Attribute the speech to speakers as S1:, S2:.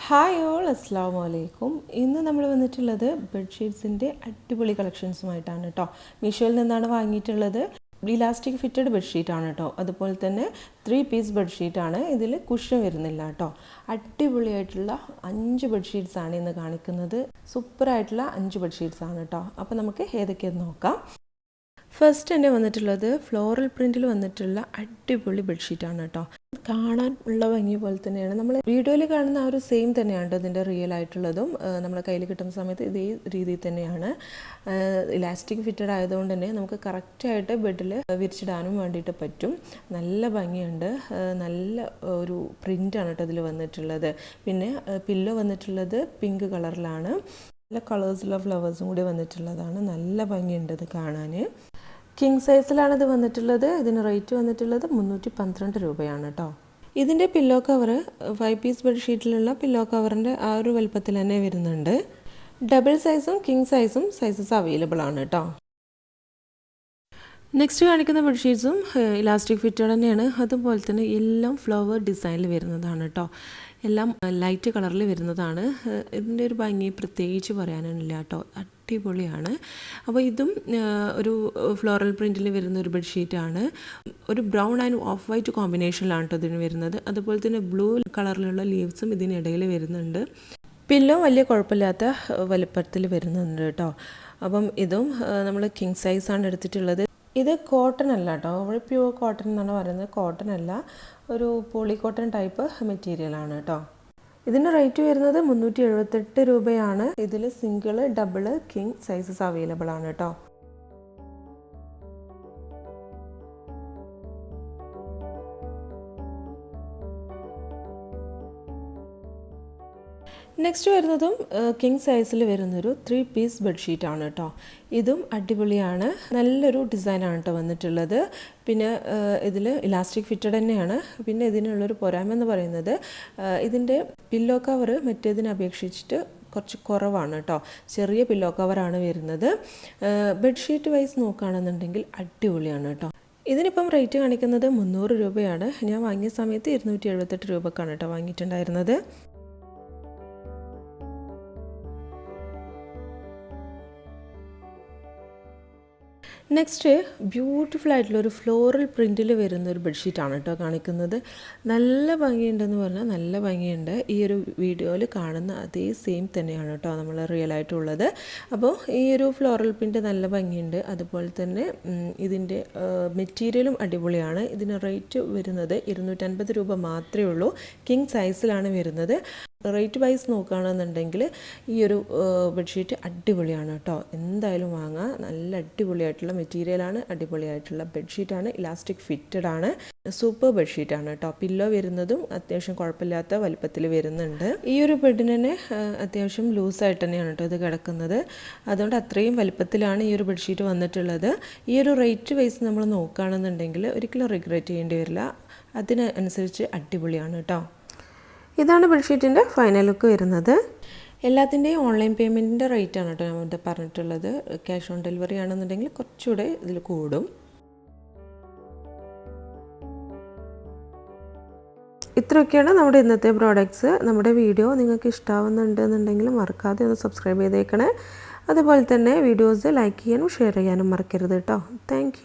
S1: Hi all അസ്സാം വലൈക്കും. ഇന്ന് നമ്മൾ വന്നിട്ടുള്ളത് ബെഡ്ഷീറ്റ്സിൻ്റെ അടിപൊളി കളക്ഷൻസുമായിട്ടാണ് കേട്ടോ. മീഷോയിൽ നിന്നാണ് വാങ്ങിയിട്ടുള്ളത്. ഇലാസ്റ്റിക് ഫിറ്റഡ് ബെഡ്ഷീറ്റാണ് കേട്ടോ. അതുപോലെ തന്നെ 3 പീസ് ബെഡ്ഷീറ്റാണ്. ഇതിൽ കുഷൻ വരുന്നില്ല കേട്ടോ. അടിപൊളിയായിട്ടുള്ള 5 ബെഡ്ഷീറ്റ്സാണ് ഇന്ന് കാണിക്കുന്നത്. സൂപ്പറായിട്ടുള്ള 5 ബെഡ്ഷീറ്റ്സാണ് കേട്ടോ. അപ്പോൾ നമുക്ക് ഏതൊക്കെയെന്ന് നോക്കാം. ഫസ്റ്റ് തന്നെ വന്നിട്ടുള്ളത് ഫ്ലോറൽ പ്രിൻറ്റിൽ വന്നിട്ടുള്ള അടിപൊളി ബെഡ്ഷീറ്റാണ് കേട്ടോ. കാണാൻ ഉള്ള ഭംഗി പോലെ തന്നെയാണ് നമ്മൾ വീഡിയോയിൽ കാണുന്ന ആ ഒരു സെയിം തന്നെയാണ് ഇതിൻ്റെ റിയൽ ആയിട്ടുള്ളതും നമ്മളെ കയ്യിൽ കിട്ടുന്ന സമയത്ത് ഇതേ രീതിയിൽ തന്നെയാണ്. ഇലാസ്റ്റിക് ഫിറ്റഡ് ആയതുകൊണ്ട് തന്നെ നമുക്ക് കറക്റ്റായിട്ട് ബെഡിൽ വിരിച്ചിടാനും വേണ്ടിയിട്ട് പറ്റും. നല്ല ഭംഗിയുണ്ട്. നല്ല ഒരു പ്രിൻ്റാണ് കേട്ടോ ഇതിൽ വന്നിട്ടുള്ളത്. പിന്നെ പില്ലോ വന്നിട്ടുള്ളത് പിങ്ക് കളറിലാണ്. നല്ല കളേഴ്സുള്ള ഫ്ലവേഴ്സും കൂടി വന്നിട്ടുള്ളതാണ്. നല്ല ഭംഗിയുണ്ട് ഇത് കാണാൻ. കിങ് സൈസിലാണ് ഇത് വന്നിട്ടുള്ളത്. ഇതിന് റേറ്റ് വന്നിട്ടുള്ളത് 312 രൂപയാണ് കേട്ടോ. ഇതിൻ്റെ പില്ലോ കവർ 5 പീസ് ബെഡ്ഷീറ്റിലുള്ള പില്ലോ കവറിൻ്റെ ആ ഒരു വലുപ്പത്തിൽ തന്നെ വരുന്നുണ്ട്. ഡബിൾ സൈസും കിങ് സൈസും സൈസസ് അവൈലബിൾ ആണ് കേട്ടോ. നെക്സ്റ്റ് കാണിക്കുന്ന ബെഡ്ഷീറ്റ്സും ഇലാസ്റ്റിക് ഫിറ്റഡ് തന്നെയാണ്. അതുപോലെ തന്നെ എല്ലാം ഫ്ലവർ ഡിസൈനിൽ വരുന്നതാണ് കേട്ടോ. എല്ലാം ലൈറ്റ് കളറിൽ വരുന്നതാണ്. ഇതിൻ്റെ ഒരു ഭംഗി പ്രത്യേകിച്ച് പറയാനില്ല കേട്ടോ. അടിപൊളിയാണ്. അപ്പോൾ ഇതും ഒരു ഫ്ലോറൽ പ്രിൻറ്റിൽ വരുന്ന ഒരു ബെഡ്ഷീറ്റാണ്. ഒരു ബ്രൗൺ ആൻഡ് ഓഫ് വൈറ്റ് കോമ്പിനേഷനിലാണ് കേട്ടോ ഇതിന് വരുന്നത്. അതുപോലെ തന്നെ ബ്ലൂ കളറിലുള്ള ലീവ്സും ഇതിനിടയിൽ വരുന്നുണ്ട്. പില്ലോ വലിയ കുഴപ്പമില്ലാത്ത വലുപ്പത്തിൽ വരുന്നുണ്ട് കേട്ടോ. അപ്പം ഇതും നമ്മൾ കിങ് സൈസാണ് എടുത്തിട്ടുള്ളത്. ഇത് കോട്ടൺ അല്ല കേട്ടോ. നമ്മൾ പ്യുവർ കോട്ടൺ എന്നാണ് പറയുന്നത്. കോട്ടൺ അല്ല, ഒരു പോളി കോട്ടൺ ടൈപ്പ് മെറ്റീരിയലാണ് കേട്ടോ. ഇതിൻ്റെ റേറ്റ് വരുന്നത് 378 രൂപയാണ്. ഇതിൽ single, double, king sizes available ആണ് കേട്ടോ. നെക്സ്റ്റ് വരുന്നതും കിങ് സൈസിൽ വരുന്നൊരു 3 പീസ് ബെഡ്ഷീറ്റാണ് കേട്ടോ. ഇതും അടിപൊളിയാണ്. നല്ലൊരു ഡിസൈനാണ് കേട്ടോ വന്നിട്ടുള്ളത്. പിന്നെ ഇതിൽ ഇലാസ്റ്റിക് ഫിറ്റഡ് തന്നെയാണ്. പിന്നെ ഇതിനുള്ളൊരു പോരായ്മ എന്ന് പറയുന്നത് ഇതിൻ്റെ പില്ലോ കവർ മറ്റേതിനെ അപേക്ഷിച്ചിട്ട് കുറച്ച് കുറവാണ് കേട്ടോ. ചെറിയ പില്ലോ കവറാണ് വരുന്നത്. ബെഡ്ഷീറ്റ് വൈസ് നോക്കുകയാണെന്നുണ്ടെങ്കിൽ അടിപൊളിയാണ് കേട്ടോ. ഇതിനിപ്പം റേറ്റ് കാണിക്കുന്നത് 300 രൂപയാണ്. ഞാൻ വാങ്ങിയ സമയത്ത് 278 രൂപക്കാണ് കേട്ടോ വാങ്ങിയിട്ടുണ്ടായിരുന്നത്. നെക്സ്റ്റ് ബ്യൂട്ടിഫുൾ ആയിട്ടുള്ളൊരു ഫ്ലോറൽ പ്രിൻറ്റിൽ വരുന്ന ഒരു ബെഡ്ഷീറ്റാണ് കേട്ടോ കാണിക്കുന്നത്. നല്ല ഭംഗിയുണ്ടെന്ന് പറഞ്ഞാൽ നല്ല ഭംഗിയുണ്ട്. ഈ ഒരു വീഡിയോയിൽ കാണുന്ന അതേ സെയിം തന്നെയാണ് കേട്ടോ നമ്മൾ റിയൽ ആയിട്ടുള്ളത്. അപ്പോൾ ഈ ഒരു ഫ്ലോറൽ പ്രിൻറ്റ് നല്ല ഭംഗിയുണ്ട്. അതുപോലെ തന്നെ ഇതിൻ്റെ മെറ്റീരിയലും അടിപൊളിയാണ്. ഇതിന് റേറ്റ് വരുന്നത് 250 രൂപ മാത്രമേ ഉള്ളൂ. കിങ് സൈസിലാണ് വരുന്നത്. റേറ്റ് വൈസ് നോക്കുകയാണെന്നുണ്ടെങ്കിൽ ഈ ഒരു ബെഡ്ഷീറ്റ് അടിപൊളിയാണ് കേട്ടോ. എന്തായാലും വാങ്ങാം. നല്ല അടിപൊളിയായിട്ടുള്ള മെറ്റീരിയലാണ്. അടിപൊളിയായിട്ടുള്ള ബെഡ്ഷീറ്റാണ്. ഇലാസ്റ്റിക് ഫിറ്റഡ് ആണ്. സൂപ്പർ ബെഡ്ഷീറ്റാണ് കേട്ടോ. പില്ലോ വരുന്നതും അത്യാവശ്യം കുഴപ്പമില്ലാത്ത വലുപ്പത്തിൽ വരുന്നുണ്ട്. ഈ ഒരു ബെഡിന് തന്നെ അത്യാവശ്യം ലൂസായിട്ട് തന്നെയാണ് കേട്ടോ ഇത് കിടക്കുന്നത്. അതുകൊണ്ട് അത്രയും വലുപ്പത്തിലാണ് ഈ ഒരു ബെഡ്ഷീറ്റ് വന്നിട്ടുള്ളത്. ഈ ഒരു റേറ്റ് വൈസ് നമ്മൾ നോക്കുകയാണെന്നുണ്ടെങ്കിൽ ഒരിക്കലും റിഗ്രറ്റ് ചെയ്യേണ്ടി വരില്ല. അതിനനുസരിച്ച് അടിപൊളിയാണ് കേട്ടോ. ഇതാണ് ബെഡ്ഷീറ്റിൻ്റെ ഫൈനൽ ലുക്ക് വരുന്നത്. എല്ലാത്തിൻ്റെയും ഓൺലൈൻ പേയ്മെൻറ്റിൻ്റെ റേറ്റാണ് കേട്ടോ ഞാൻ ഇവിടെ പറഞ്ഞിട്ടുള്ളത്. ക്യാഷ് ഓൺ ഡെലിവറി ആണെന്നുണ്ടെങ്കിൽ കുറച്ചുകൂടെ ഇതിൽ കൂടും. ഇത്രയൊക്കെയാണ് നമ്മുടെ ഇന്നത്തെ പ്രോഡക്റ്റ്സ്. നമ്മുടെ വീഡിയോ നിങ്ങൾക്ക് ഇഷ്ടമാവുന്നുണ്ടെന്നുണ്ടെങ്കിൽ മറക്കാതെ ഒന്ന് സബ്സ്ക്രൈബ് ചെയ്തേക്കണേ. അതുപോലെ തന്നെ വീഡിയോസ് ലൈക്ക് ചെയ്യാനും ഷെയർ ചെയ്യാനും മറക്കരുത് കേട്ടോ. താങ്ക്